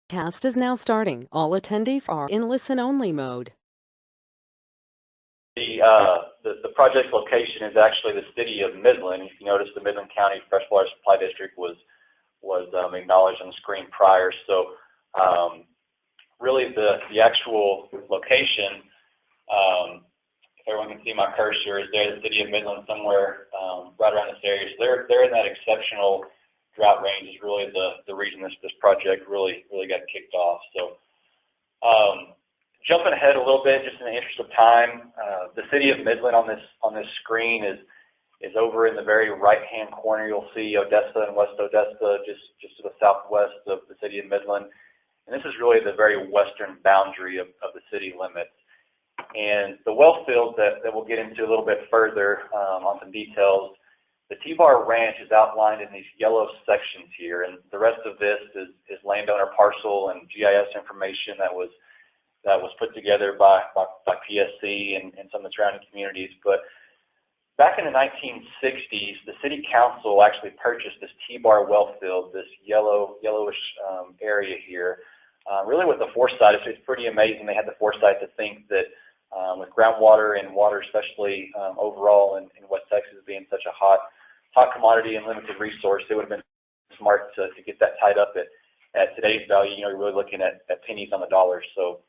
Cast is now starting. All attendees are in listen-only mode. The project location is actually the city of Midland. If you notice, the Midland County Freshwater Supply District was acknowledged on the screen prior. So really the actual location, if everyone can see my cursor, is there, the city of Midland somewhere right around this area. So they're in that exceptional drought range is really the reason this project really got kicked off. So jumping ahead a little bit, just in the interest of time, the city of Midland on this screen is over in the very right-hand corner. You'll see Odessa and West Odessa, just to the southwest of the city of Midland. And this is really the very western boundary of the city limits. And the well field that we'll get into a little bit further on some details, the TBar ranch is outlined in these yellow sections here, and the rest of this is landowner parcel and GIS information that was put together by PSC and some of the surrounding communities. But back in the 1960s, the city council actually purchased this TBar well field, this yellowish area here, really with the foresight. It's pretty amazing they had the foresight to think that with groundwater and water, especially overall in West Texas being such a hot commodity and limited resource, it would have been smart to get that tied up at today's value. You know, you're really looking at pennies on the dollar. So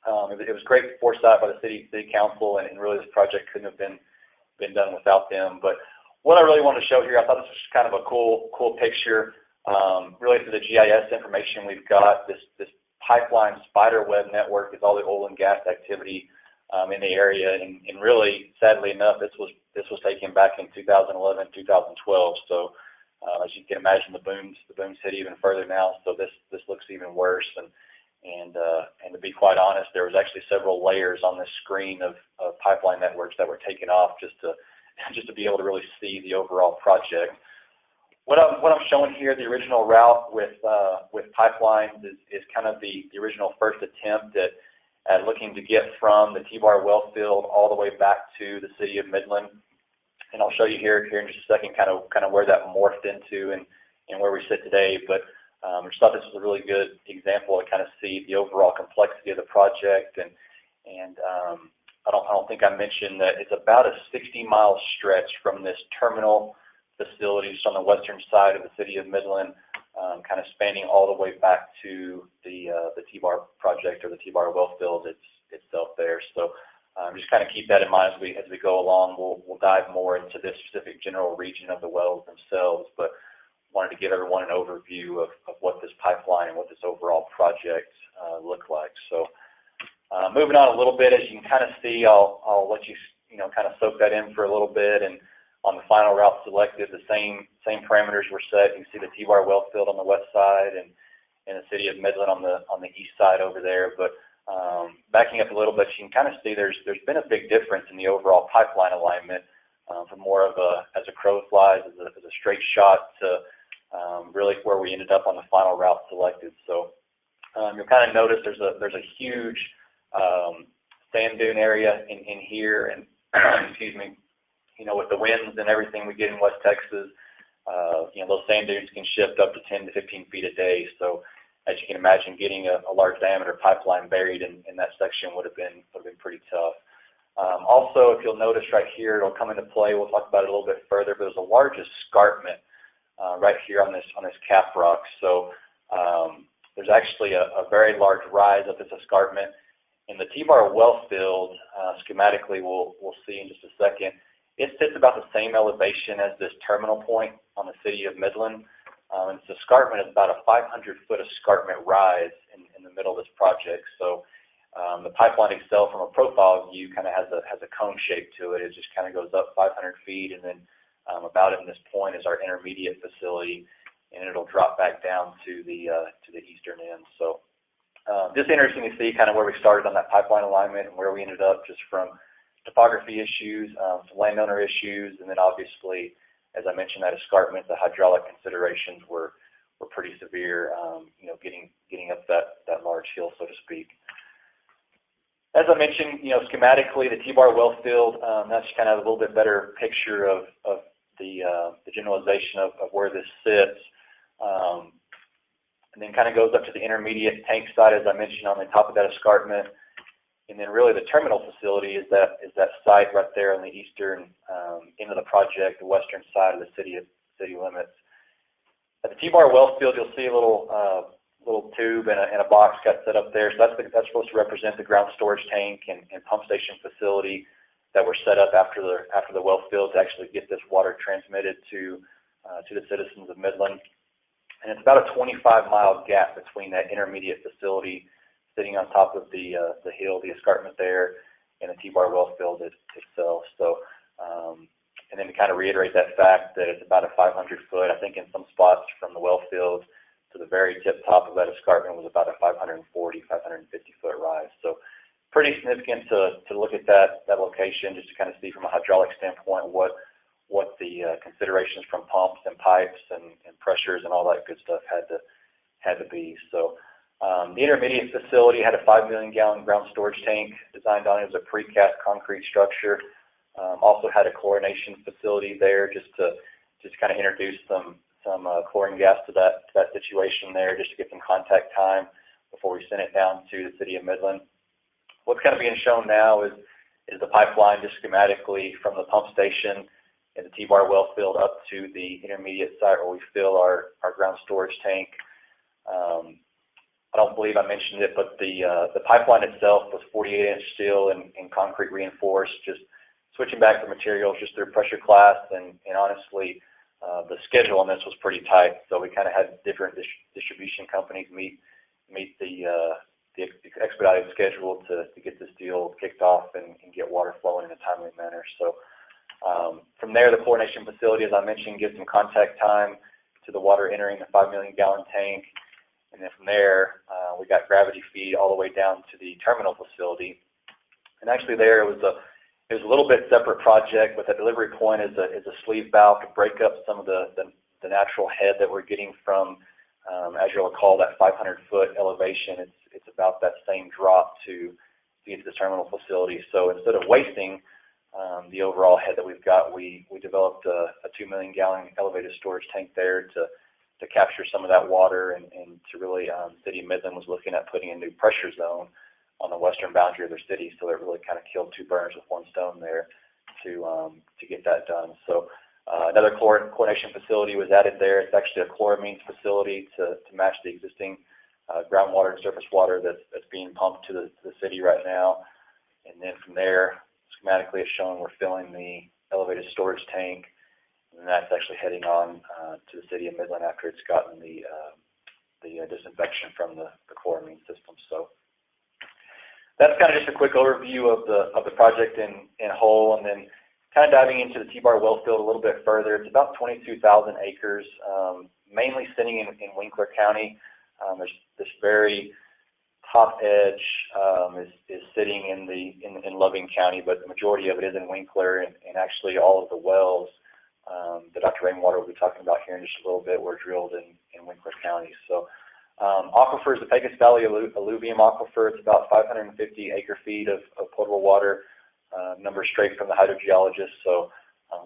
it was great foresight by the city council, and really this project couldn't have been done without them. But what I really wanted to show here, I thought this was kind of a cool picture. Really, through the GIS information we've got, this pipeline spider web network is all the oil and gas activity in the area, and really, sadly enough, this was taken back in 2011, 2012. So as you can imagine, the booms hit even further now. So this looks even worse. And to be quite honest, there was actually several layers on this screen of pipeline networks that were taken off just to be able to really see the overall project. What I'm showing here, the original route with pipelines is kind of the original first attempt at looking to get from the TBar well field all the way back to the city of Midland. And I'll show you here in just a second kind of where that morphed into and where we sit today. But I just thought this was a really good example to kind of see the overall complexity of the project. And I don't think I mentioned that it's about a 60-mile stretch from this terminal facility just on the western side of the city of Midland, kind of spanning all the way back to the TBar project, or the TBar well field itself there. So just kind of keep that in mind as we go along. We'll dive more into this specific general region of the wells themselves, but wanted to give everyone an overview of what this pipeline and what this overall project looked like. So moving on a little bit, as you can kind of see, I'll let you kind of soak that in for a little bit. And on the final route selected, the same parameters were set. You can see the TBar well field on the west side and the city of Midland on the east side over there. But backing up a little bit, you can kind of see there's been a big difference in the overall pipeline alignment from more of as a crow flies, as a straight shot to really where we ended up on the final route selected. So you'll kind of notice there's a huge sand dune area in here, and excuse me, with the winds and everything we get in West Texas, those sand dunes can shift up to 10 to 15 feet a day. So as you can imagine, getting a large diameter pipeline buried in that section would have been pretty tough. Also, if you'll notice right here, it'll come into play. We'll talk about it a little bit further, but there's a large escarpment right here on this cap rock. So there's actually a very large rise up this escarpment. In the TBar well field, schematically, we'll see in just a second, it sits about the same elevation as this terminal point on the city of Midland. And this escarpment is about a 500-foot escarpment rise in the middle of this project. So the pipeline itself, from a profile view, kind of has a cone shape to it. It just kind of goes up 500 feet, and then about in this point is our intermediate facility, and it'll drop back down to the eastern end. So just interesting to see kind of where we started on that pipeline alignment and where we ended up, just from topography issues, some landowner issues, and then obviously, as I mentioned, that escarpment, the hydraulic considerations were pretty severe, getting up that large hill, so to speak. As I mentioned, schematically, the TBar well field, that's kind of a little bit better picture of the generalization of where this sits. and then kind of goes up to the intermediate tank side, as I mentioned, on the top of that escarpment. And then really the terminal facility is that site right there on the eastern end of the project, the western side of the city limits. At the TBar well field, you'll see a little tube and a box got set up there. So that's supposed to represent the ground storage tank and pump station facility that were set up after the well field to actually get this water transmitted to the citizens of Midland. And it's about a 25-mile gap between that intermediate facility sitting on top of the hill, the escarpment there, and the TBar well field itself. So, and then to kind of reiterate that fact that it's about a 500-foot, I think in some spots from the well field to the very tip top of that escarpment was about a 540, 550-foot rise. So pretty significant to look at that location, just to kind of see from a hydraulic standpoint what the considerations from pumps and pipes and pressures and all that good stuff had to be. So the intermediate facility had a 5 million gallon ground storage tank designed on it. It was a precast concrete structure. Also had a chlorination facility there just to kind of introduce some chlorine gas to that situation there, just to get some contact time before we sent it down to the city of Midland. What's kind of being shown now is the pipeline just schematically from the pump station in the TBar well field up to the intermediate site where we fill our ground storage tank. I don't believe I mentioned it, but the pipeline itself was 48-inch steel and concrete reinforced, just switching back the materials just through pressure class, and honestly, the schedule on this was pretty tight, so we kind of had different distribution companies meet the expedited schedule to get this deal kicked off and get water flowing in a timely manner. So from there, the chlorination facility, as I mentioned, gives some contact time to the water entering the 5 million gallon tank. And then from there, we got gravity feed all the way down to the terminal facility. And actually there, it was a little bit separate project, but the delivery point is a sleeve valve to break up some of the natural head that we're getting from, as you'll recall, that 500-foot elevation. It's about that same drop to get to the terminal facility. So instead of wasting the overall head that we've got, we developed a 2 million gallon elevated storage tank there to capture some of that water, and to really, City of Midland was looking at putting a new pressure zone on the western boundary of their city, so it really kind of killed two birds with one stone there to get that done. So another chlorination facility was added there. It's actually a chloramines facility to match the existing groundwater and surface water that's being pumped to the city right now. And then from there, schematically as shown, we're filling the elevated storage tank, and that's actually heading on to the city of Midland after it's gotten the disinfection from the chloramine system. So that's kind of just a quick overview of the project in whole, and then kind of diving into the TBar well field a little bit further. It's about 22,000 acres, mainly sitting in Winkler County. There's this very top edge is sitting in Loving County, but the majority of it is in Winkler, and actually all of the wells that Dr. Rainwater will be talking about here in just a little bit were drilled in Winkler County. So aquifers, the Pecos Valley alluvium aquifer, it's about 550 acre feet of potable water, numbers straight from the hydrogeologist. So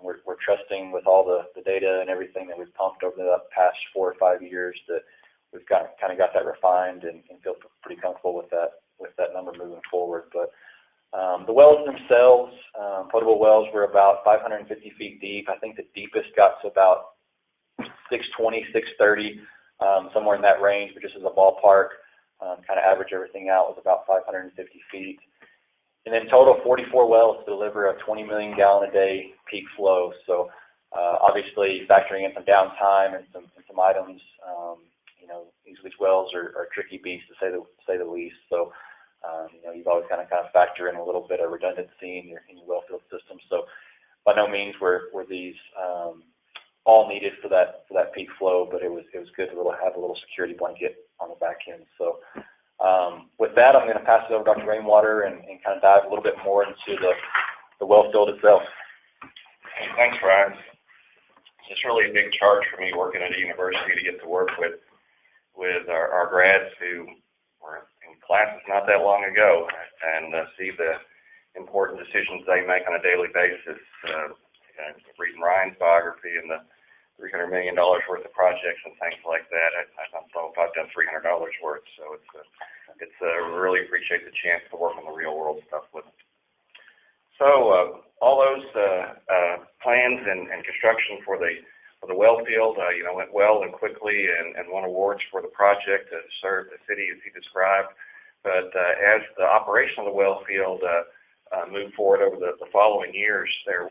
we're trusting with all the data and everything that we've pumped over the past 4 or 5 years that we've kind of got that refined and feel pretty comfortable with that number moving forward. But the wells themselves, potable wells, were about 550 feet deep. I think the deepest got to about 620, 630, somewhere in that range, but just as a ballpark, kind of average everything out, was about 550 feet. And then total 44 wells to deliver a 20 million gallon a day peak flow. So obviously factoring in some downtime and some items, these wells are tricky beasts to say the least. So you've always got to kind of factor in a little bit of redundancy in your well field system. So by no means were these all needed for that peak flow, but it was good to have a little security blanket on the back end. So with that, I'm going to pass it over to Dr. Rainwater and kind of dive a little bit more into the well field itself. Thanks, Ryan. It's really a big charge for me working at a university to get to work with our grads who were in classes not that long ago, and see the important decisions they make on a daily basis. Reading Ryan's biography and the $300 million worth of projects and things like that. I don't know if I've done $300 worth, so really appreciate the chance to work on the real world stuff with them. So all those plans and construction for the well field, went well and quickly, and won awards for the project to serve the city as he described. But as the operation of the well field moved forward over the following years, there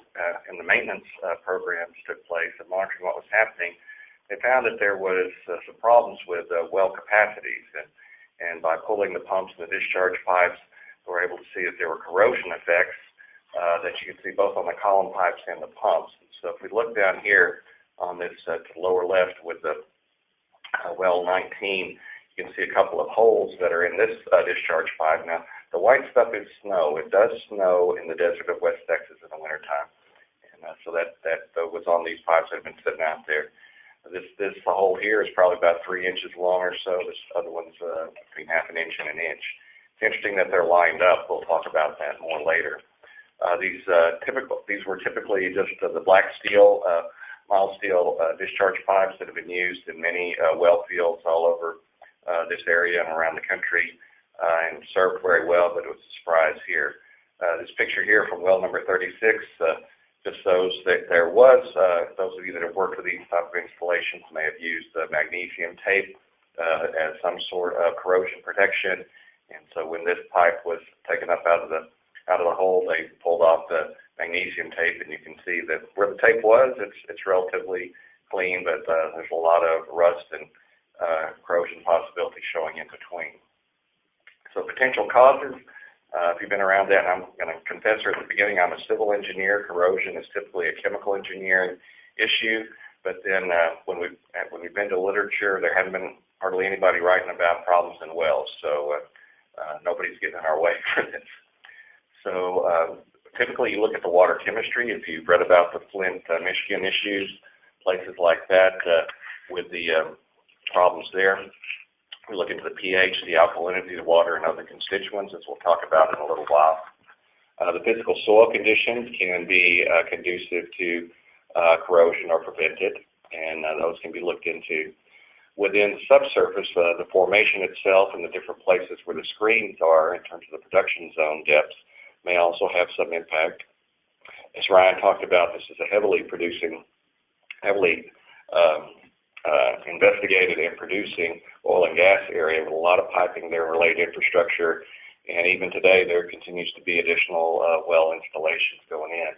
and the maintenance programs took place and monitoring what was happening, they found that there was some problems with well capacities, and by pulling the pumps and the discharge pipes, they were able to see that there were corrosion effects that you can see both on the column pipes and the pumps. So if we look down here on this to the lower left with the well 19, you can see a couple of holes that are in this discharge pipe. Now, the white stuff is snow. It does snow in the desert of West Texas in the wintertime. And so that was on these pipes that have been sitting out there. This hole here is probably about 3 inches long or so. This other one's between half an inch and an inch. It's interesting that they're lined up. We'll talk about that more later. These were typically just the black steel, mild steel discharge pipes that have been used in many well fields all over this area and around the country, and served very well, but it was a surprise here. This picture here from well number 36 just shows that there was, those of you that have worked with these type of installations may have used magnesium tape as some sort of corrosion protection. And so when this pipe was taken up out of the hole, they pulled off the magnesium tape, and you can see that where the tape was, it's relatively clean, but there's a lot of rust and corrosion possibility showing in between. So potential causes, if you've been around that, and I'm going to confess at the beginning, I'm a civil engineer. Corrosion is typically a chemical engineering issue, but then when we've been to literature, there hasn't been hardly anybody writing about problems in wells, so nobody's getting in our way for this. So typically you look at the water chemistry. If you've read about the Flint, Michigan issues, places like that with the problems there, we look into the pH, the alkalinity of the water, and other constituents, as we'll talk about in a little while. The physical soil conditions can be conducive to corrosion or prevent it, and those can be looked into. Within the subsurface, the formation itself and the different places where the screens are in terms of the production zone depths may also have some impact. As Ryan talked about, this is a heavily investigated and producing oil and gas area with a lot of piping there, related infrastructure, and even today there continues to be additional well installations going in.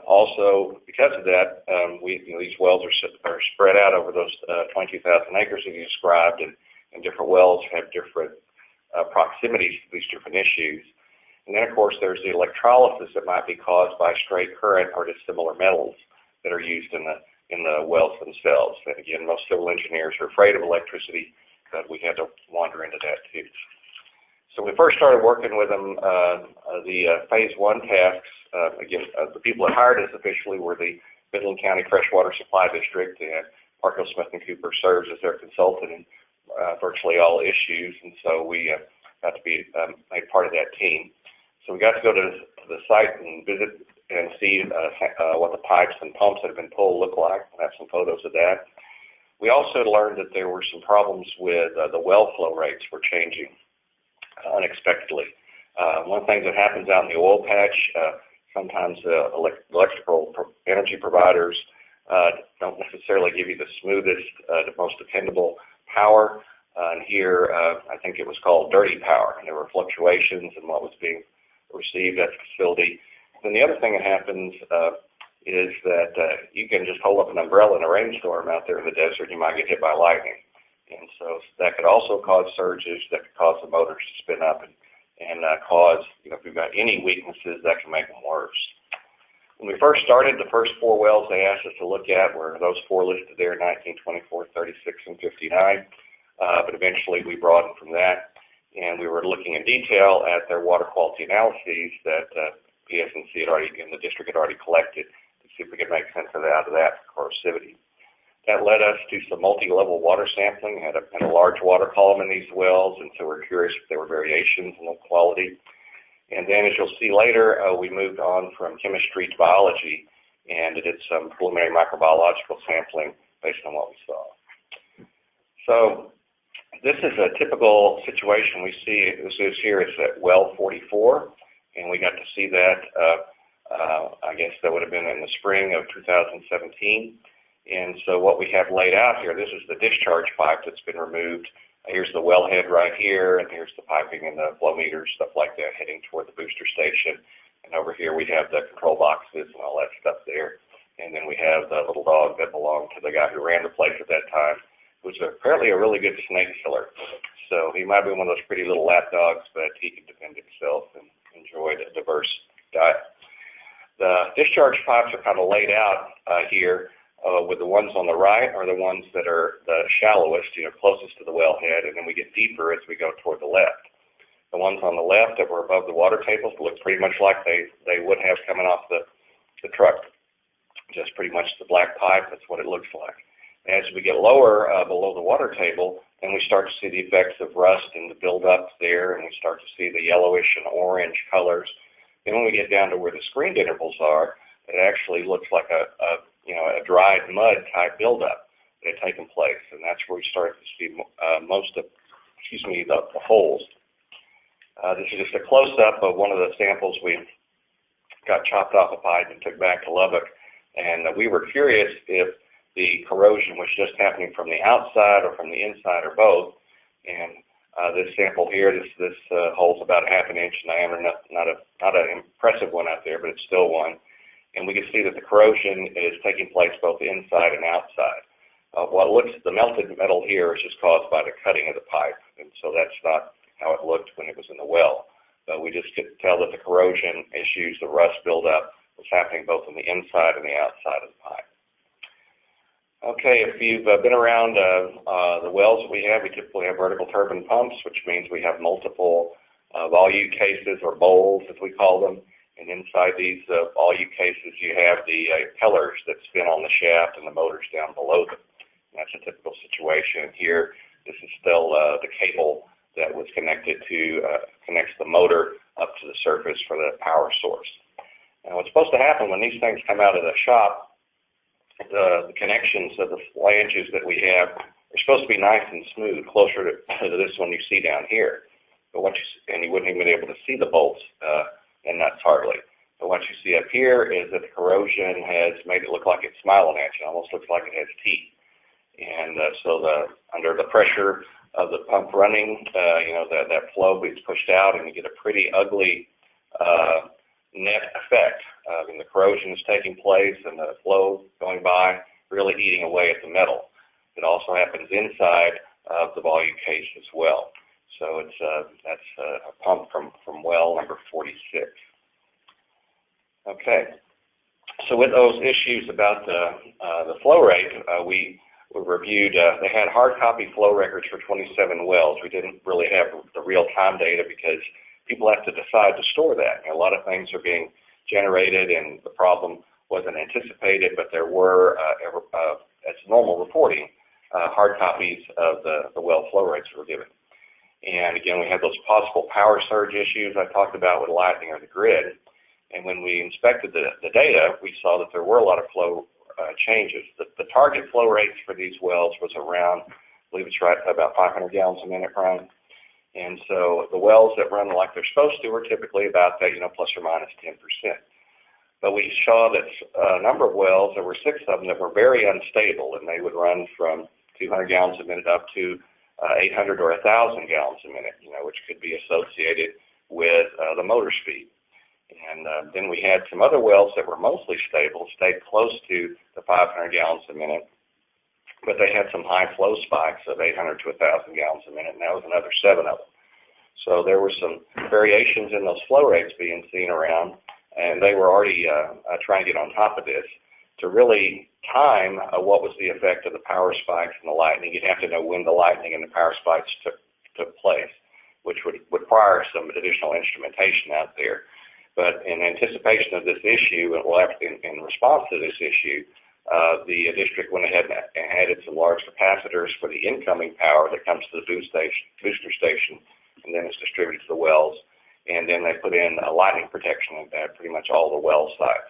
Also, because of that, these wells are spread out over those 22,000 acres that you described, and different wells have different proximities to these different issues. And then, of course, there's the electrolysis that might be caused by straight current or dissimilar metals that are used in the wells themselves. And again, most civil engineers are afraid of electricity, but we had to wander into that too. So we first started working with them, the phase one tasks. The people that hired us officially were the Midland County Freshwater Supply District, and Parkhill, Smith & Cooper serves as their consultant in virtually all issues, and so we got to be made part of that team. So we got to go to the site and visit and see what the pipes and pumps that have been pulled look like. I have some photos of that. We also learned that there were some problems with the well flow rates were changing unexpectedly. One thing that happens out in the oil patch, sometimes electrical energy providers don't necessarily give you the smoothest, the most dependable power. And here, I think it was called dirty power, and there were fluctuations in what was being received at the facility. Then the other thing that happens is that you can just hold up an umbrella in a rainstorm out there in the desert, and you might get hit by lightning. And so that could also cause surges, that could cause the motors to spin up, and cause, if we've got any weaknesses, that can make them worse. When we first started, the first 4 wells they asked us to look at were those 4 listed there, 19, 24, 36, and 59. But eventually we broadened from that, and we were looking in detail at their water quality analyses that PSNC and the district had already collected to see if we could make sense of that corrosivity. That led us to some multi-level water sampling. Had a large water column in these wells, and so we're curious if there were variations in the quality. And then, as you'll see later, we moved on from chemistry to biology, and did some preliminary microbiological sampling based on what we saw. So this is a typical situation we see. This is here is at well 44, and we got to see that, I guess that would have been in the spring of 2017. And so what we have laid out here, this is the discharge pipe that's been removed. Here's the wellhead right here, and here's the piping and the flow meters, stuff like that, heading toward the booster station. And over here we have the control boxes and all that stuff there. And then we have the little dog that belonged to the guy who ran the place at that time, who's apparently a really good snake killer. So he might be one of those pretty little lap dogs, but he can defend himself and enjoyed a diverse diet. The discharge pipes are kind of laid out here with the ones on the right are the ones that are the shallowest, closest to the wellhead, and then we get deeper as we go toward the left. The ones on the left that were above the water tables look pretty much like they would have coming off the truck. Just pretty much the black pipe, that's what it looks like. As we get lower below the water table, then we start to see the effects of rust and the buildup there, and we start to see the yellowish and orange colors. Then when we get down to where the screened intervals are, it actually looks like a dried mud type buildup that had taken place, and that's where we start to see most of, the holes. This is just a close-up of one of the samples we got chopped off a pipe and took back to Lubbock, and we were curious if the corrosion was just happening from the outside or from the inside or both. And this sample here, this hole's about a half an inch in diameter, not an impressive one out there, but it's still one. And we can see that the corrosion is taking place both inside and outside. The melted metal here is just caused by the cutting of the pipe, and so that's not how it looked when it was in the well. But we just could tell that the corrosion issues, the rust buildup, was happening both on the inside and the outside of the pipe. Okay, if you've been around the wells that we typically have vertical turbine pumps, which means we have multiple volute cases, or bowls as we call them. And inside these volute cases, you have the impellers that spin on the shaft and the motors down below them. And that's a typical situation. Here, this is still the cable that was connected to, connects the motor up to the surface for the power source. And what's supposed to happen when these things come out of the shop, the connections of the flanges that we have are supposed to be nice and smooth, closer to this one you see down here. But and you wouldn't even be able to see the bolts and nuts hardly. But what you see up here is that the corrosion has made it look like it's smiling at you. It almost looks like it has teeth. And so under the pressure of the pump running, that flow gets pushed out, and you get a pretty ugly net effect. The corrosion is taking place and the flow going by, really eating away at the metal. It also happens inside of the volute case as well. So that's a pump from well number 46. Okay. So with those issues about the flow rate, we reviewed, they had hard copy flow records for 27 wells. We didn't really have the real-time data because people have to decide to store that. A lot of things are being generated, and the problem wasn't anticipated, but there were, as normal reporting, hard copies of the well flow rates were given. And again, we had those possible power surge issues I talked about with lightning or the grid. And when we inspected the data, we saw that there were a lot of flow changes. The target flow rates for these wells was around, I believe it's right, about 500 gallons a minute, Brian. And so the wells that run like they're supposed to are typically about that, plus or minus 10%. But we saw that a number of wells, there were 6 of them that were very unstable, and they would run from 200 gallons a minute up to 800 or 1,000 gallons a minute, which could be associated with the motor speed. And then we had some other wells that were mostly stable, stayed close to the 500 gallons a minute, but they had some high flow spikes of 800 to 1,000 gallons a minute, and that was another 7 of them. So there were some variations in those flow rates being seen around, and they were already trying to get on top of this. To really time what was the effect of the power spikes and the lightning, you'd have to know when the lightning and the power spikes took place, which would require some additional instrumentation out there. But in anticipation of this issue, and in response to this issue, the district went ahead and added some large capacitors for the incoming power that comes to the booster station, and then is distributed to the wells. And then they put in a lightning protection at pretty much all the well sites.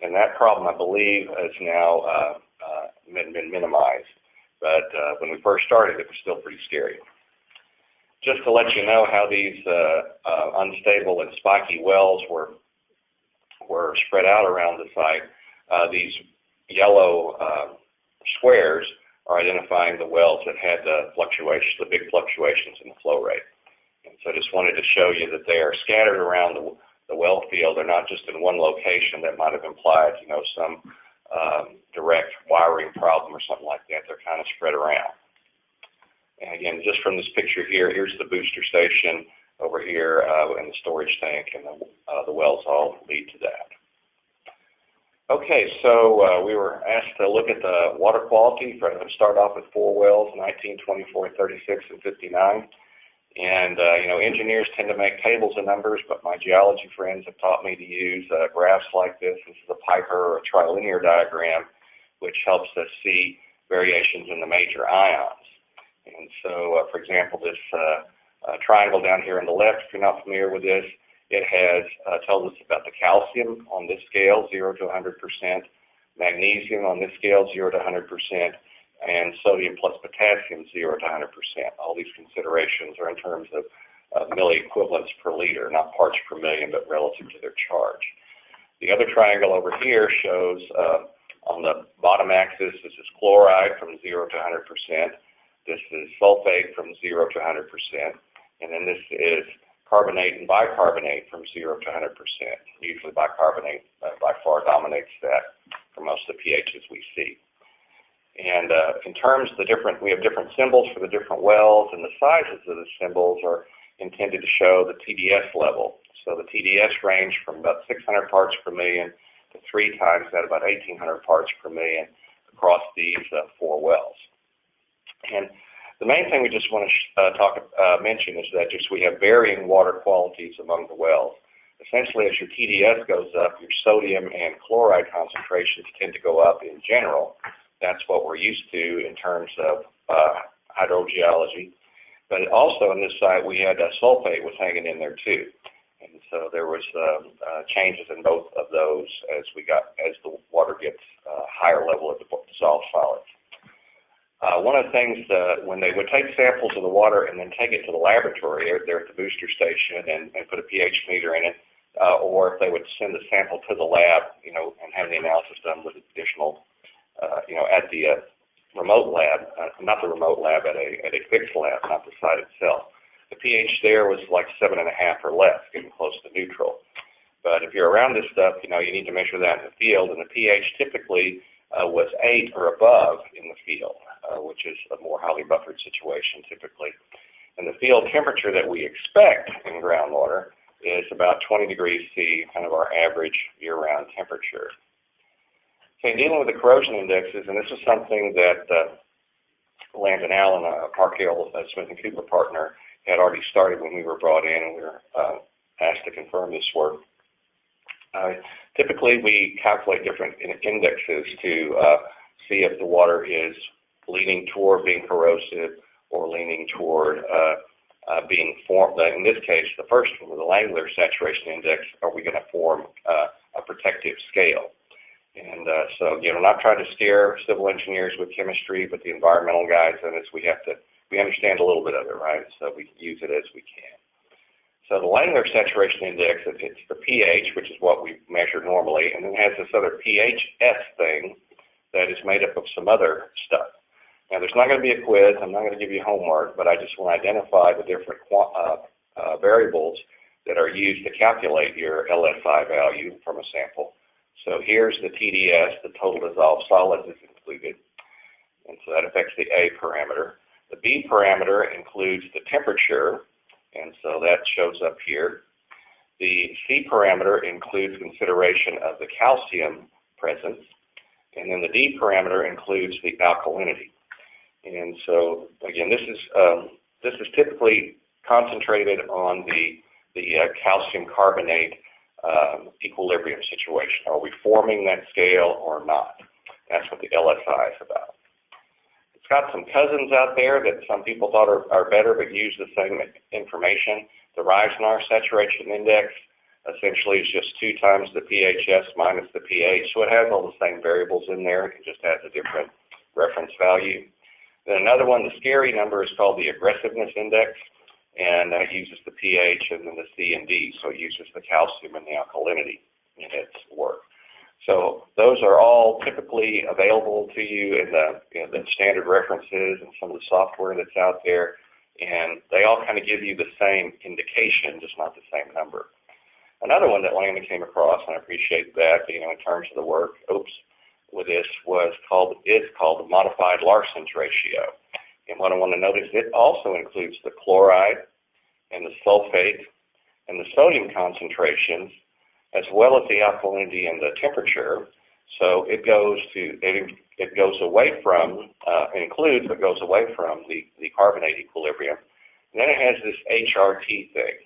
And that problem, I believe, is now been minimized. But when we first started, it was still pretty scary. Just to let you know how these unstable and spiky wells were spread out around the site, these yellow squares are identifying the wells that had the fluctuations, the big fluctuations in the flow rate. And so I just wanted to show you that they are scattered around the well field. They're not just in one location that might have implied, you know, some direct wiring problem or something like that. They're kind of spread around. And again, just from this picture here, here's the booster station over here and the storage tank, and the wells all lead to that. Okay, so we were asked to look at the water quality. We're going to start off with 4 wells, 19, 24, 36, and 59. And, you know, engineers tend to make tables of numbers, but my geology friends have taught me to use graphs like this. This is a Piper or a trilinear diagram, which helps us see variations in the major ions. And so, for example, this triangle down here on the left, if you're not familiar with this, it has tells us about the calcium on this scale, 0 to 100%, magnesium on this scale, 0 to 100%, and sodium plus potassium, 0 to 100%. All these considerations are in terms of milliequivalents per liter, not parts per million, but relative to their charge. The other triangle over here shows on the bottom axis, this is chloride from 0 to 100%. This is sulfate from 0 to 100%. And then this is carbonate and bicarbonate from 0 to 100%. Usually bicarbonate by far dominates that for most of the pHs we see. And in terms of we have different symbols for the different wells, and the sizes of the symbols are intended to show the TDS level. So the TDS range from about 600 parts per million to 3 times that, about 1,800 parts per million across these 4 wells. And the main thing we just want to mention is that we have varying water qualities among the wells. Essentially, as your TDS goes up, your sodium and chloride concentrations tend to go up in general. That's what we're used to in terms of hydrogeology. But also on this site, we had sulfate was hanging in there too. And so there was changes in both of those as the water gets higher level of the dissolved solids. One of the things when they would take samples of the water and then take it to the laboratory there at the booster station and put a pH meter in it, or if they would send the sample to the lab, you know, and have the analysis done with additional, you know, at the remote lab, not the remote lab, at a fixed lab, not the site itself. The pH there was like 7.5 or less, getting close to neutral. But if you're around this stuff, you know, you need to measure that in the field, and the pH typically was 8 or above in the field, which is a more highly buffered situation typically. And the field temperature that we expect in groundwater is about 20 degrees C, kind of our average year-round temperature. So in dealing with the corrosion indexes, and this is something that Landon Allen, Parkhill, Smith & Cooper partner, had already started when we were brought in, and we were asked to confirm this work. Typically, we calculate different indexes to see if the water is leaning toward being corrosive or leaning toward being formed. In this case, the first one, the Langler saturation index, are we going to form a protective scale? And so, you know, not trying to scare civil engineers with chemistry, but the environmental guys in us, we understand a little bit of it, right? So we use it as we can. So the Langler saturation index, it's the pH, which is what we measure normally, and then it has this other pHs thing that is made up of some other stuff. Now, there's not going to be a quiz. I'm not going to give you homework, but I just want to identify the different variables that are used to calculate your LSI value from a sample. So here's the TDS, the total dissolved solids is included, and so that affects the A parameter. The B parameter includes the temperature, and so that shows up here. The C parameter includes consideration of the calcium presence, and then the D parameter includes the alkalinity. And so again, this is typically concentrated on the calcium carbonate equilibrium situation. Are we forming that scale or not? That's what the LSI is about. It's got some cousins out there that some people thought are better but use the same information. The Reisner saturation index, essentially is just 2 times the pHs minus the pH. So it has all the same variables in there. It just has a different reference value. Then another one, the scary number, is called the aggressiveness index, and that uses the pH and then the C and D. So it uses the calcium and the alkalinity in its work. So those are all typically available to you in the standard references and some of the software that's out there, and they all kind of give you the same indication, just not the same number. Another one that Landon came across, and I appreciate that, in terms of the work, with this is called the modified Larson's ratio. And what I want to note is it also includes the chloride and the sulfate and the sodium concentrations, as well as the alkalinity and the temperature. So it goes away from, it includes but goes away from the carbonate equilibrium. And then it has this HRT thing.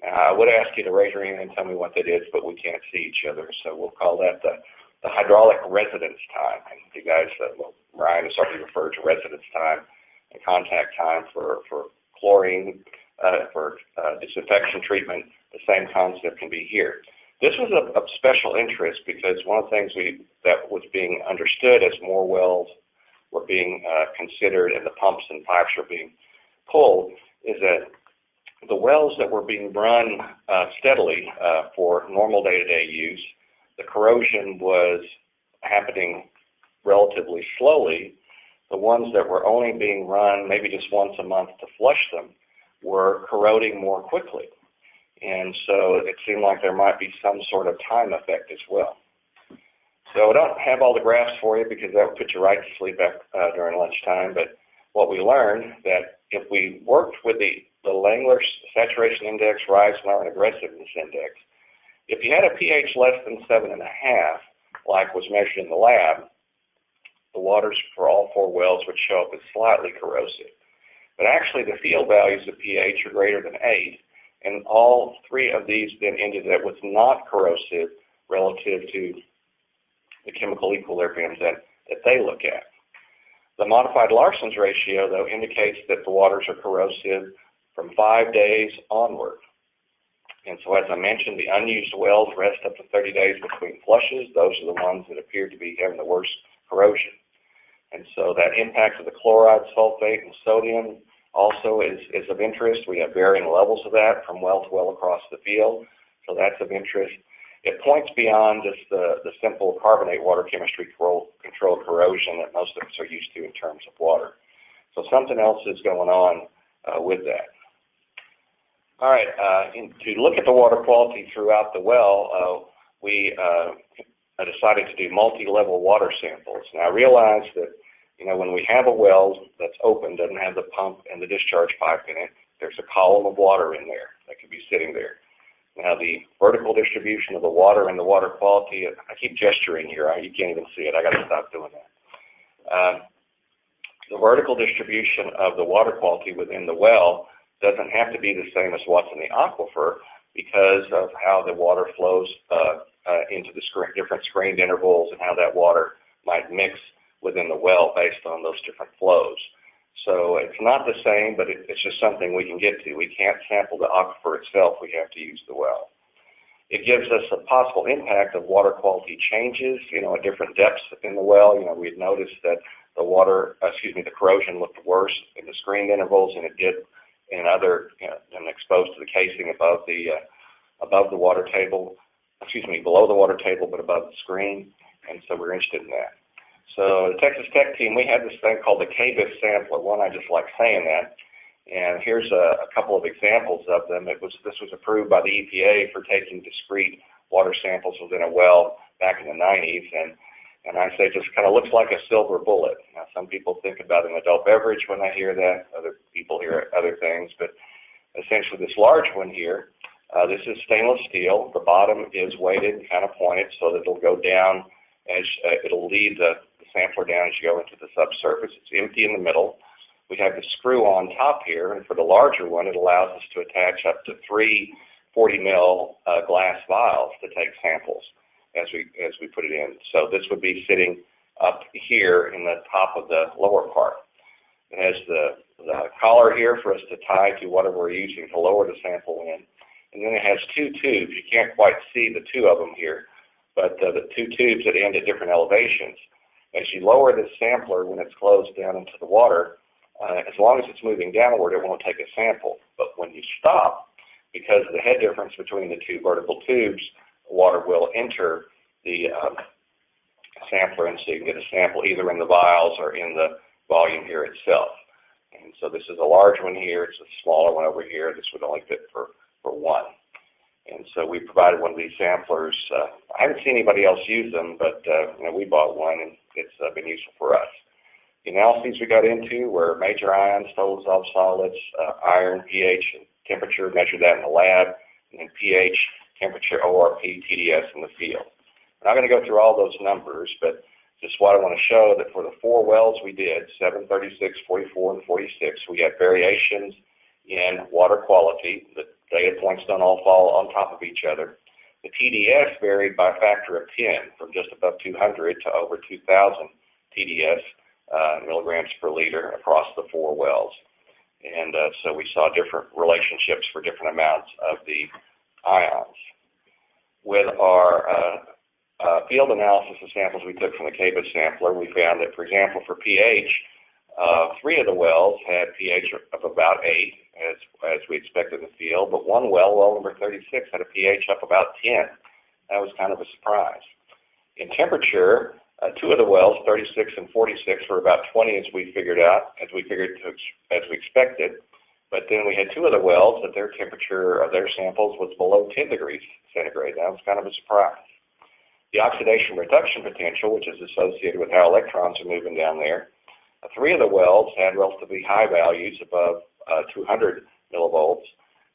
Now, I would ask you to raise your hand and tell me what that is, but we can't see each other, so we'll call that the hydraulic residence time. And you guys, Ryan has already referred to residence time and contact time for chlorine, for disinfection treatment. The same concept can be here. This was of special interest because one of the things that was being understood as more wells were being considered and the pumps and pipes were being pulled is that the wells that were being run steadily for normal day-to-day use, the corrosion was happening relatively slowly. The ones that were only being run maybe just once a month to flush them were corroding more quickly. And so it seemed like there might be some sort of time effect as well. So I don't have all the graphs for you because that would put you right to sleep during lunchtime, but what we learned that if we worked with the Langler saturation index, Reisner, and aggressiveness index, if you had a pH less than 7.5, like was measured in the lab, the waters for all 4 wells would show up as slightly corrosive. But actually the field values of pH are greater than 8, and all 3 of these then ended that was not corrosive relative to the chemical equilibriums that they look at. The modified Larson's ratio, though, indicates that the waters are corrosive from 5 days onward. And so, as I mentioned, the unused wells rest up to 30 days between flushes. Those are the ones that appear to be having the worst corrosion. And so that impact of the chloride, sulfate, and sodium also is of interest. We have varying levels of that from well to well across the field, so that's of interest. It points beyond just the simple carbonate water chemistry controlled corrosion that most of us are used to in terms of water. So something else is going on with that. All right, to look at the water quality throughout the well, we decided to do multi-level water samples. Now I realize that, when we have a well that's open, doesn't have the pump and the discharge pipe in it, there's a column of water in there that could be sitting there. Now the vertical distribution of the water and the water quality, I keep gesturing here, you can't even see it, I gotta stop doing that. The vertical distribution of the water quality within the well doesn't have to be the same as what's in the aquifer because of how the water flows into the different screened intervals and how that water might mix within the well based on those different flows. So it's not the same, but it's just something we can get to. We can't sample the aquifer itself, we have to use the well. It gives us a possible impact of water quality changes, at different depths in the well. We'd noticed that the corrosion looked worse in the screened intervals than it did in other, and exposed to the casing above the water table, below the water table, but above the screen, and so we're interested in that. So the Texas Tech team, we had this thing called the KBIF sampler. One, I just like saying that, and here's a couple of examples of them. This was approved by the EPA for taking discrete water samples within a well back in the 90s, and I say it just kind of looks like a silver bullet. Now, some people think about an adult beverage when they hear that. Other people hear other things. But essentially this large one here, this is stainless steel. The bottom is weighted and kind of pointed so that it'll go down as it'll lead the sampler down as you go into the subsurface. It's empty in the middle. We have the screw on top here, and for the larger one, it allows us to attach up to 3 40 ml glass vials to take samples as we put it in. So this would be sitting up here in the top of the lower part. It has the collar here for us to tie to whatever we're using to lower the sample in. and then it has two tubes. You can't quite see the two of them here, but the two tubes that end at different elevations. As you lower this sampler when it's closed down into the water, as long as it's moving downward, it won't take a sample. But when you stop, because of the head difference between the two vertical tubes, water will enter the sampler, and so you can get a sample either in the vials or in the volume here itself. And so this is a large one here, it's a smaller one over here. This would only fit for one. And so we provided one of these samplers. I haven't seen anybody else use them, but we bought one, and it's been useful for us. The analyses we got into were major ions, total dissolved solids, iron, pH, and temperature, measured that in the lab, and then pH, temperature, ORP, TDS in the field. I'm not going to go through all those numbers, but just what I want to show that for the 4 wells we did, 7, 36, 44, and 46, we had variations in water quality. The data points don't all fall on top of each other. The TDS varied by a factor of 10, from just above 200 to over 2,000 TDS milligrams per liter across the 4 wells. And so we saw different relationships for different amounts of the ions. With our field analysis of samples we took from the KBIS sampler, we found that, for example, for pH, 3 of the wells had pH of about 8, as we expected in the field, but one well number 36, had a pH up about 10. That was kind of a surprise. In temperature, 2 of the wells, 36 and 46, were about 20, as we expected. But then we had 2 of the wells that their temperature of their samples was below 10 degrees centigrade. That was kind of a surprise. The oxidation reduction potential, which is associated with how electrons are moving down there, 3 of the wells had relatively high values above 200 millivolts,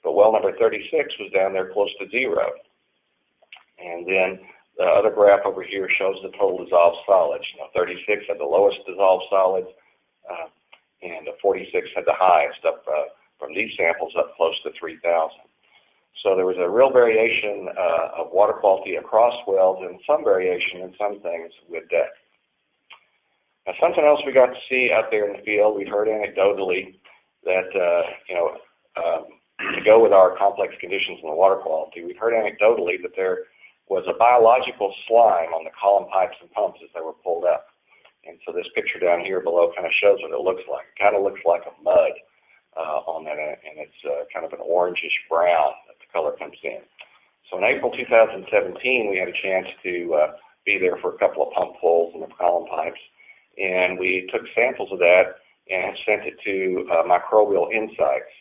but well number 36 was down there close to 0. And then the other graph over here shows the total dissolved solids. 36 had the lowest dissolved solids, and 46 had the highest, up from these samples up close to 3,000. So there was a real variation of water quality across wells, and some variation in some things with depth. Now, something else we got to see out there in the field, we heard anecdotally that, to go with our complex conditions in the water quality, we heard anecdotally that there was a biological slime on the column pipes and pumps as they were pulled up. And so this picture down here below kind of shows what it looks like. It kind of looks like a mud on that, and it's kind of an orangish brown that the color comes in. So in April 2017, we had a chance to be there for a couple of pump pulls and the column pipes, and we took samples of that and sent it to Microbial Insights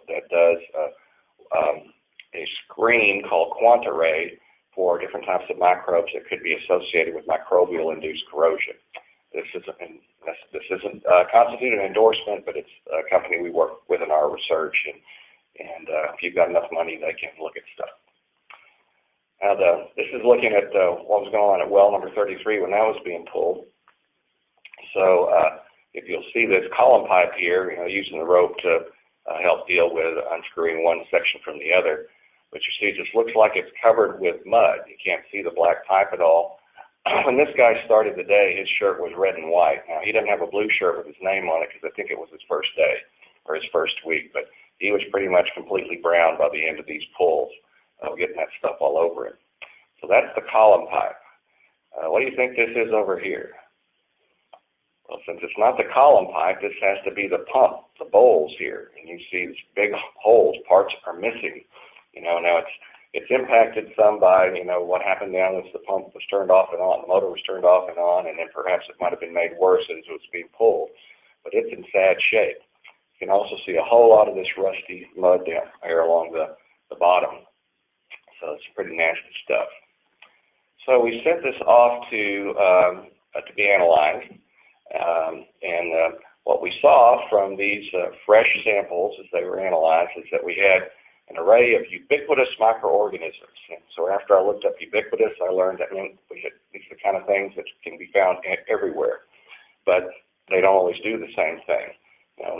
that does a screen called QuantArray for different types of microbes that could be associated with microbial-induced corrosion. This isn't constitute an endorsement, but it's a company we work with in our research, and if you've got enough money, they can look at stuff. Now, this is looking at what was going on at well number 33 when that was being pulled. So if you'll see this column pipe here, using the rope to help deal with unscrewing one section from the other, but you see it just looks like it's covered with mud. You can't see the black pipe at all. When this guy started the day, his shirt was red and white. Now, he didn't have a blue shirt with his name on it because I think it was his first day or his first week, but he was pretty much completely brown by the end of these pulls, getting that stuff all over him. So that's the column pipe. What do you think this is over here? Well, since it's not the column pipe, this has to be the pump, the bowls here. And you see these big holes, parts are missing. Now it's impacted some by, what happened down as the pump was turned off and on, the motor was turned off and on, and then perhaps it might have been made worse as it was being pulled. But it's in sad shape. You can also see a whole lot of this rusty mud down here along the bottom. So it's pretty nasty stuff. So we sent this off to be analyzed. What we saw from these fresh samples as they were analyzed is that we had an array of ubiquitous microorganisms. And so after I looked up ubiquitous, I learned that meant these are the kind of things that can be found everywhere. But they don't always do the same thing.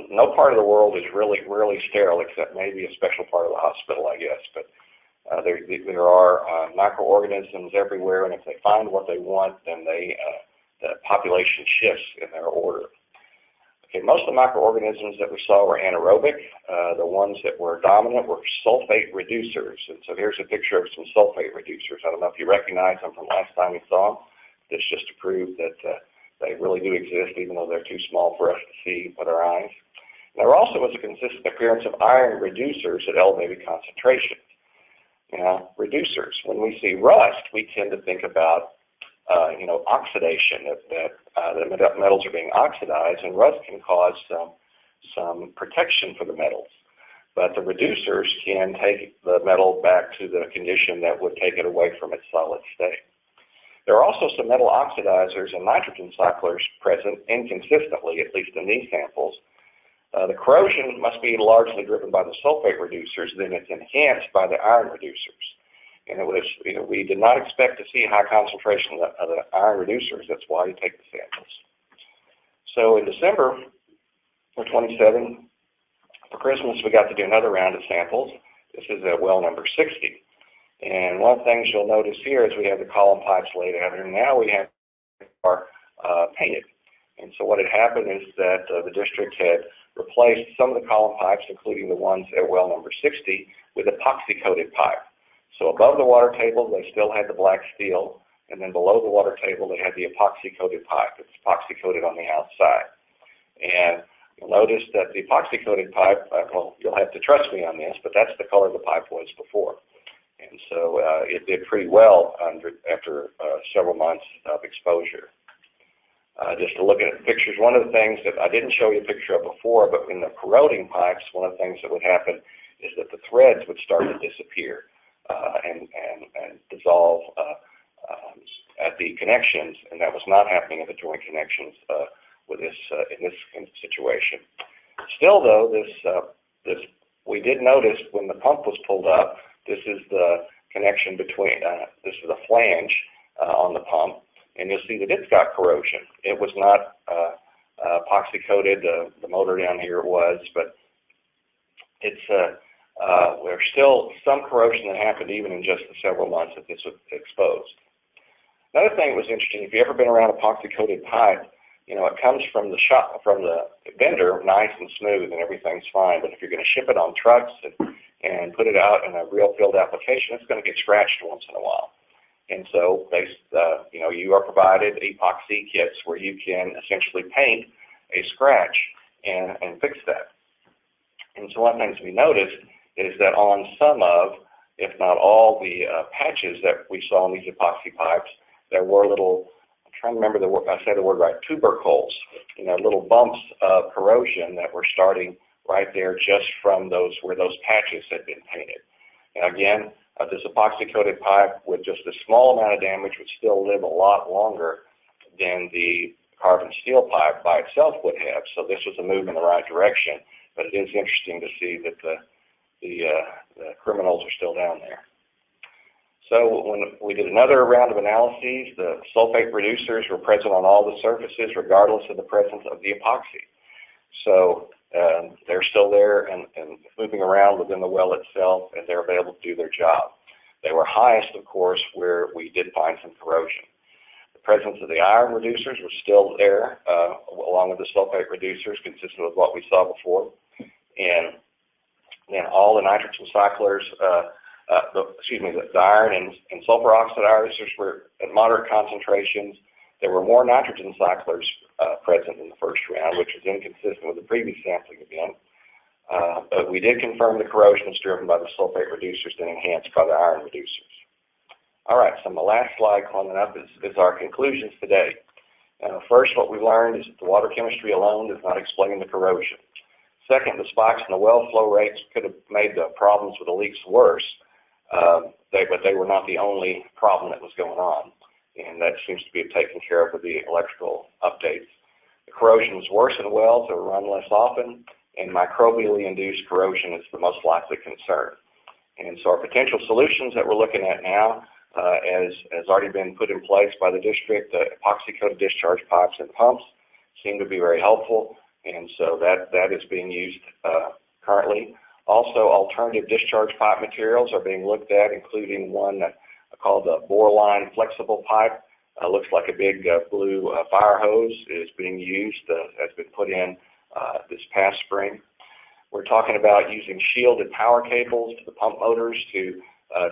No part of the world is really sterile except maybe a special part of the hospital, I guess. But there are microorganisms everywhere, and if they find what they want, then the population shifts in their order. A Okay, most of the microorganisms that we saw were anaerobic. The ones that were dominant were sulfate reducers. And so here's a picture of some sulfate reducers. I don't know if you recognize them from last time we saw them. This just to prove that they really do exist, even though they're too small for us to see with our eyes. And there also was a consistent appearance of iron reducers at elevated concentrations. Now, reducers, when we see rust, we tend to think about oxidation, that the metals are being oxidized, and rust can cause some protection for the metals. But the reducers can take the metal back to the condition that would take it away from its solid state. There are also some metal oxidizers and nitrogen cyclers present inconsistently, at least in these samples. The corrosion must be largely driven by the sulfate reducers, then it's enhanced by the iron reducers. And it was, we did not expect to see high concentration of the iron reducers. That's why you take the samples. So in December of 27, for Christmas, we got to do another round of samples. This is at well number 60. And one of the things you'll notice here is we have the column pipes laid out, and now we have our painted. And so what had happened is that the district had replaced some of the column pipes, including the ones at well number 60, with epoxy-coated pipe. So above the water table, they still had the black steel, and then below the water table, they had the epoxy-coated pipe. It's epoxy-coated on the outside. And you'll notice that the epoxy-coated pipe, well, you'll have to trust me on this, but that's the color the pipe was before. And so it did pretty well after several months of exposure. Just to look at the pictures, one of the things that I didn't show you a picture of before, but in the corroding pipes, one of the things that would happen is that the threads would start to disappear and dissolve at the connections, and that was not happening at the joint connections with this in this situation. Still, though, this we did notice when the pump was pulled up. This is the connection between, this is a flange on the pump, and you'll see that it's got corrosion. It was not epoxy coated, the motor down here was, but it's, there's still some corrosion that happened even in just the several months that this was exposed. Another thing that was interesting, if you've ever been around epoxy coated pipe, it comes from the shop, from the vendor, nice and smooth and everything's fine, but if you're going to ship it on trucks and put it out in a real field application, it's going to get scratched once in a while. And so they, you are provided epoxy kits where you can essentially paint a scratch and fix that. And so one of the things we noticed is that on some of, if not all, the patches that we saw in these epoxy pipes, there were little, I'm trying to remember the word, I said the word right, tubercles, little bumps of corrosion that were starting right there just from those, where those patches had been painted. And again, this epoxy-coated pipe with just a small amount of damage would still live a lot longer than the carbon steel pipe by itself would have. So this was a move in the right direction, but it is interesting to see that the criminals are still down there. So when we did another round of analyses, the sulfate reducers were present on all the surfaces regardless of the presence of the epoxy. So they're still there and moving around within the well itself, and they're available to do their job. They were highest, of course, where we did find some corrosion. The presence of the iron reducers was still there, along with the sulfate reducers, consistent with what we saw before. And then all the nitrogen cyclers, the iron and sulfur oxidizers were at moderate concentrations. There were more nitrogen cyclers present in the first round, which was inconsistent with the previous sampling again. But we did confirm the corrosion was driven by the sulfate reducers and enhanced by the iron reducers. All right, so my last slide coming up is our conclusions today. First, what we learned is that the water chemistry alone does not explain the corrosion. Second, the spikes in the well flow rates could have made the problems with the leaks worse, but they were not the only problem that was going on. And that seems to be taken care of with the electrical updates. The corrosion was worse in wells that were run less often, and microbially induced corrosion is the most likely concern. And so our potential solutions that we're looking at now, has already been put in place by the district, the epoxy-coated discharge pipes and pumps seem to be very helpful, and so that is being used currently. Also, alternative discharge pipe materials are being looked at, including one called the bore line flexible pipe. Looks like a big blue fire hose is being used, has been put in this past spring. We're talking about using shielded power cables to the pump motors to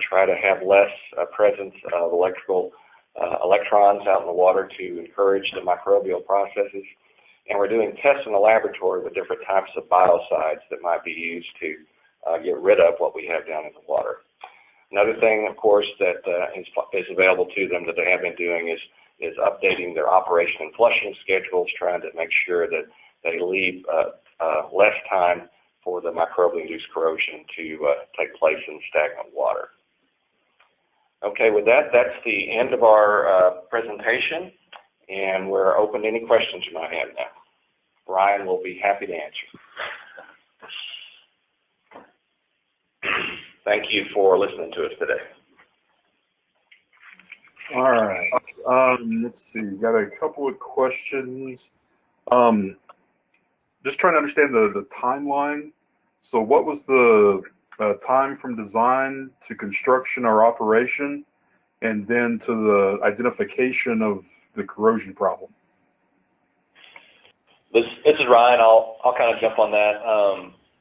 try to have less presence of electrical electrons out in the water to encourage the microbial processes. And we're doing tests in the laboratory with different types of biocides that might be used to get rid of what we have down in the water. Another thing, of course, that is available to them that they have been doing is updating their operation and flushing schedules, trying to make sure that they leave less time for the microbial-induced corrosion to take place in stagnant water. Okay, with that, that's the end of our presentation, and we're open to any questions you might have now. Ryan will be happy to answer. Thank you for listening to us today. All right. Let's see. Got a couple of questions. Just trying to understand the timeline. So what was the time from design to construction or operation, and then to the identification of the corrosion problem? This is Ryan. I'll kind of jump on that.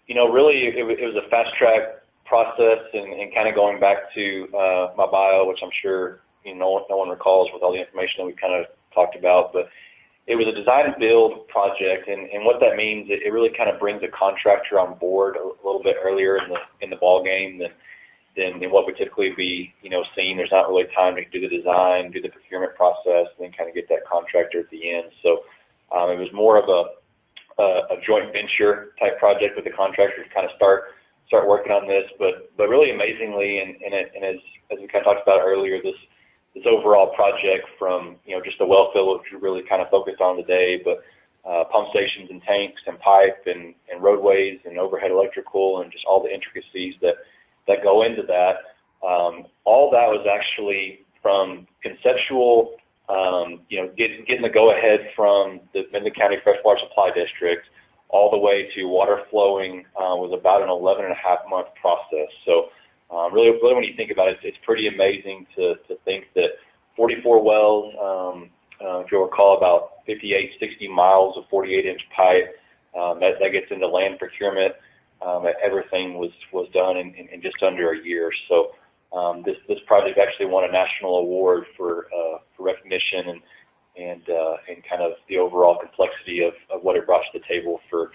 You know, really, it was a fast track process, and kind of going back to my bio, which I'm sure no one recalls with all the information that we kind of talked about, but it was a design and build project, and what that means, it really kind of brings a contractor on board a little bit earlier in the ball game than what would typically be seen. There's not really time to do the design, do the procurement process, and then kind of get that contractor at the end. So it was more of a joint venture type project with the contractor to kind of start working on this, but really amazingly, and as we kind of talked about earlier, this overall project from just the well fill, which we really kind of focused on today, but pump stations and tanks and pipe and roadways and overhead electrical and just all the intricacies that go into that. All that was actually from conceptual, getting the go ahead from the Midland County Freshwater Supply District all the way to water flowing was about an 11.5-month process. So really when you think about it, it's pretty amazing to think that 44 wells, if you'll recall, about 58, 60 miles of 48-inch pipe, that gets into land procurement. Everything was done in just under a year. So this project actually won a national award for recognition and kind of the overall complexity of what it brought to the table for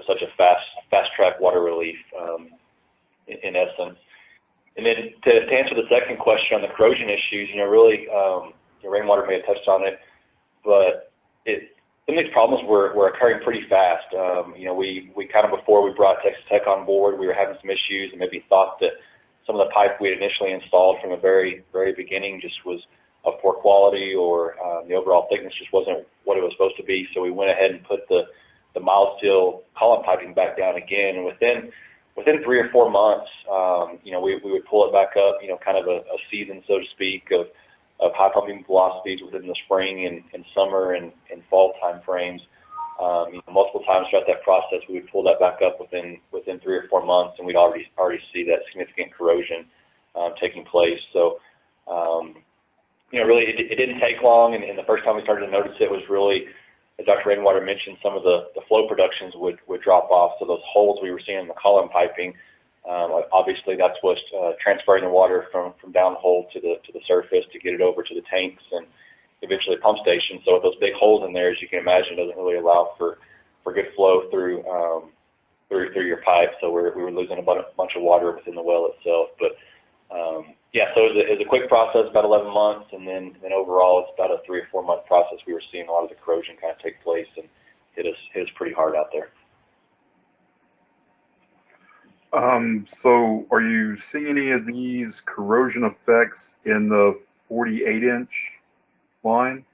such a fast track water relief in essence. And then to answer the second question on the corrosion issues, really, Rainwater may have touched on it, but some of these problems were occurring pretty fast. We kind of, before we brought Texas Tech on board, we were having some issues and maybe thought that some of the pipe we had initially installed from the very, very beginning just was of poor quality, or the overall thickness just wasn't what it was supposed to be. So we went ahead and put the mild steel column piping back down again, and within 3 or 4 months, we would pull it back up, kind of a season, so to speak, of high pumping velocities within the spring and summer and fall time frames. Multiple times throughout that process, we would pull that back up within 3 or 4 months, and we'd already see that significant corrosion taking place. So, really, it didn't take long, and the first time we started to notice it was really, as Dr. Rainwater mentioned, some of the flow productions would drop off. So those holes we were seeing in the column piping, obviously that's what's transferring the water from downhole to the surface to get it over to the tanks and eventually pump station. So with those big holes in there, as you can imagine, it doesn't really allow for good flow through your pipe. So we were losing a bunch of water within the well itself. But so it was a quick process, about 11 months, and then overall it's about a 3 or 4 month process. We were seeing a lot of the corrosion kind of take place and hit us pretty hard out there. So are you seeing any of these corrosion effects in the 48-inch line?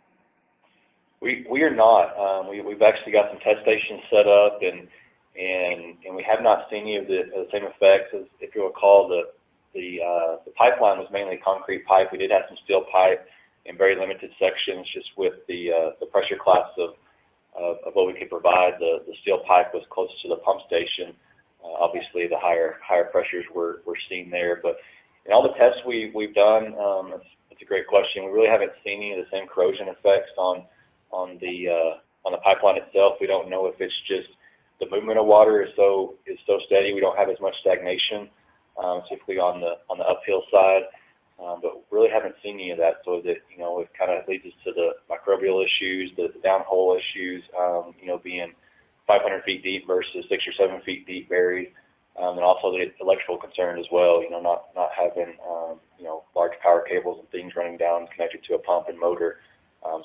We are not. We've actually got some test stations set up, and we have not seen any of the same effects. As if you recall, the pipeline was mainly concrete pipe. We did have some steel pipe in very limited sections, just with the pressure class of what we could provide. The steel pipe was closest to the pump station. Obviously, the higher pressures we're seeing there. But in all the tests we've done, that's a great question. We really haven't seen any of the same corrosion effects on the on the pipeline itself. We don't know if it's just the movement of water is so steady. We don't have as much stagnation, typically on the uphill side. But really haven't seen any of that, so that, you know, it kind of leads us to the microbial issues, the downhole issues, you know, being 500 feet deep versus 6 or 7 feet deep buried, and also the electrical concern as well, you know, not having, you know, large power cables and things running down connected to a pump and motor,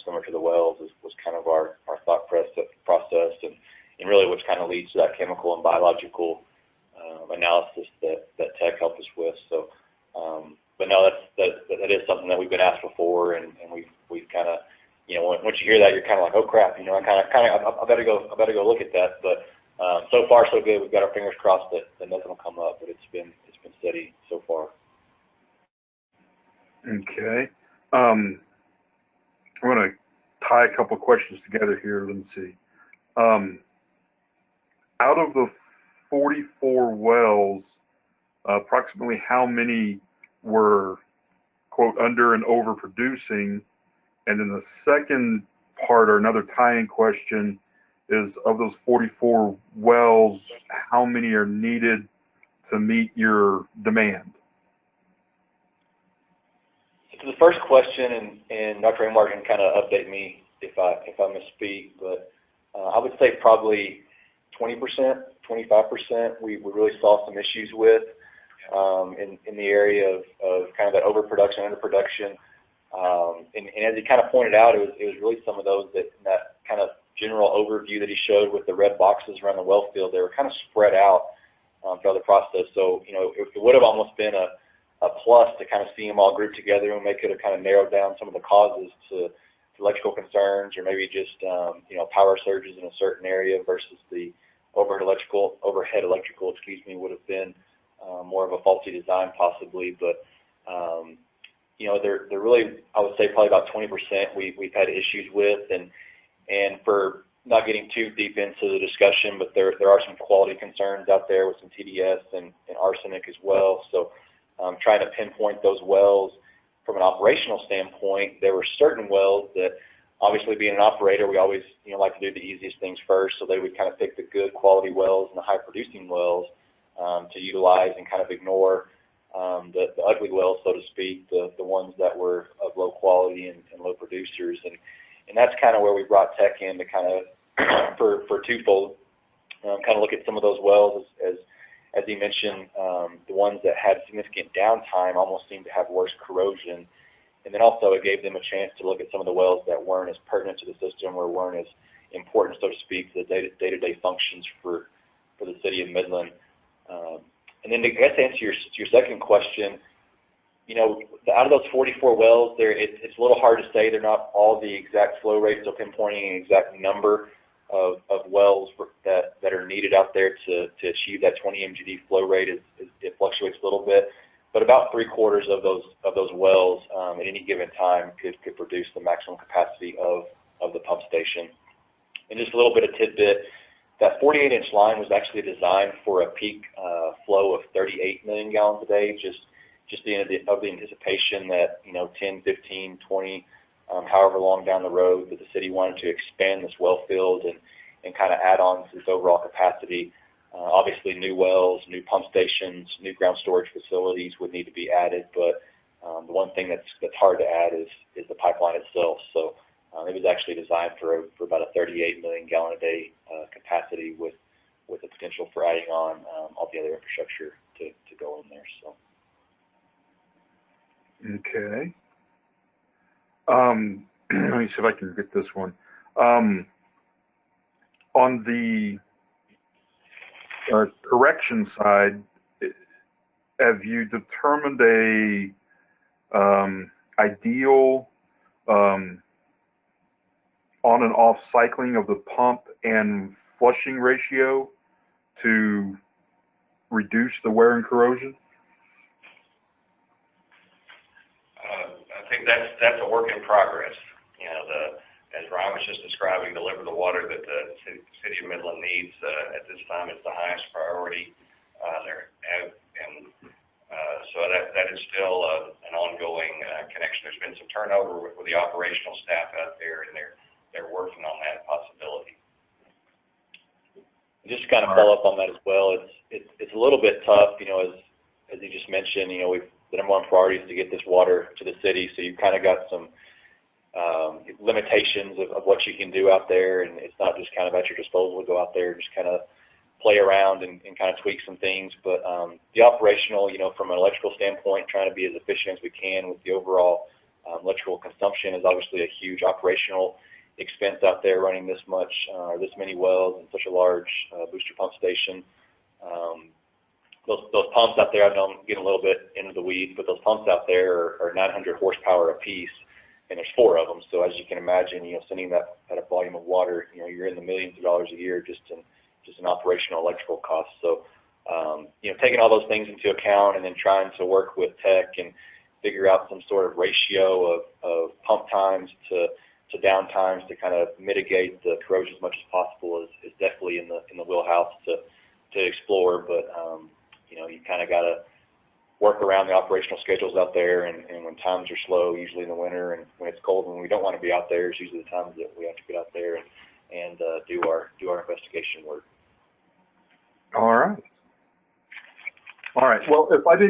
similar to the wells, was kind of our thought process, and really which kind of leads to that chemical and biological analysis that tech helped us with. So, but no, that is something that we've been asked before, and we've kind of, you know, once you hear that, you're kind of like, oh crap, you know, I better go look at that. But so far so good. We've got our fingers crossed that nothing will come up, but it's been steady so far. Okay. I'm going to tie a couple of questions together here. Let me see. Out of the 44 wells, approximately how many were, quote, under and over producing? And then the second part, or another tie-in question, is of those 44 wells, how many are needed to meet your demand? To the first question, and Dr. Rainwater can kind of update me if I misspeak, but I would say probably 20%, 25% we really saw some issues with in the area of kind of that overproduction, underproduction. And as he kind of pointed out, it was really some of those that kind of general overview that he showed with the red boxes around the well field. They were kind of spread out throughout the process. So, you know, it would have almost been a plus to kind of see them all grouped together, and they could have kind of narrowed down some of the causes to electrical concerns, or maybe just you know, power surges in a certain area versus the overhead electrical, would have been more of a faulty design possibly. But you know, they're really, I would say probably about 20% we've had issues with, and for not getting too deep into the discussion, but there are some quality concerns out there with some TDS and arsenic as well. So trying to pinpoint those wells from an operational standpoint, there were certain wells that, obviously being an operator, we always, you know, like to do the easiest things first. So they would kind of pick the good quality wells and the high producing wells to utilize, and kind of ignore the ugly wells, so to speak, the ones that were of low quality and low producers. And that's kind of where we brought tech in to kind of, for twofold, kind of look at some of those wells as he mentioned, the ones that had significant downtime almost seemed to have worse corrosion. And then also it gave them a chance to look at some of the wells that weren't as pertinent to the system, or weren't as important, so to speak, to the day-to-day functions for the city of Midland. And then to answer your second question, you know, out of those 44 wells, it's a little hard to say. They're not all the exact flow rates, so pinpointing an exact number of wells that are needed out there to achieve that 20 MGD flow rate. It fluctuates a little bit, but about 3/4 of those wells at any given time could produce the maximum capacity of the pump station. And just a little bit of tidbit, that 48-inch line was actually designed for a peak flow of 38 million gallons a day, just the anticipation that, you know, 10, 15, 20, however long down the road that the city wanted to expand this well field and kind of add on to its overall capacity. Obviously, new wells, new pump stations, new ground storage facilities would need to be added, but the one thing that's hard to add is the pipeline itself. So it was actually designed for about a 38 million gallon a day capacity, with the potential for adding on all the other infrastructure to go in there. So. Okay. Let me see if I can get this one. On the correction side, have you determined a ideal on and off cycling of the pump and flushing ratio to reduce the wear and corrosion? I think that's a work in progress. You know, as Ryan was just describing, deliver the water that the city of Midland needs at this time is the highest priority. So that is still an ongoing connection. There's been some turnover with the operational staff out there, and they're working on that possibility. of follow up on that as well. It's a little bit tough, as you just mentioned. The number one priority is to get this water to the city, so you've kind of got some limitations of what you can do out there, and it's not just kind of at your disposal to go out there and just kind of play around and kind of tweak some things. But the operational, from an electrical standpoint, trying to be as efficient as we can with the overall electrical consumption is obviously a huge operational expense out there, running this this many wells and such a large booster pump station. Those pumps out there, I know I'm getting a little bit into the weeds, but those pumps out there are 900 horsepower apiece, and there's 4 of them. So as you can imagine, sending that at a volume of water, you're in the millions of dollars a year just in operational electrical costs. So, taking all those things into account and then trying to work with tech and figure out some sort of ratio of pump times to down times to kind of mitigate the corrosion as much as possible is definitely in the wheelhouse to explore. But you kind of got to work around the operational schedules out there, and when times are slow, usually in the winter, and when it's cold, when we don't want to be out there, it's usually the times that we have to get out there and do our investigation work. All right. Well, if I didn't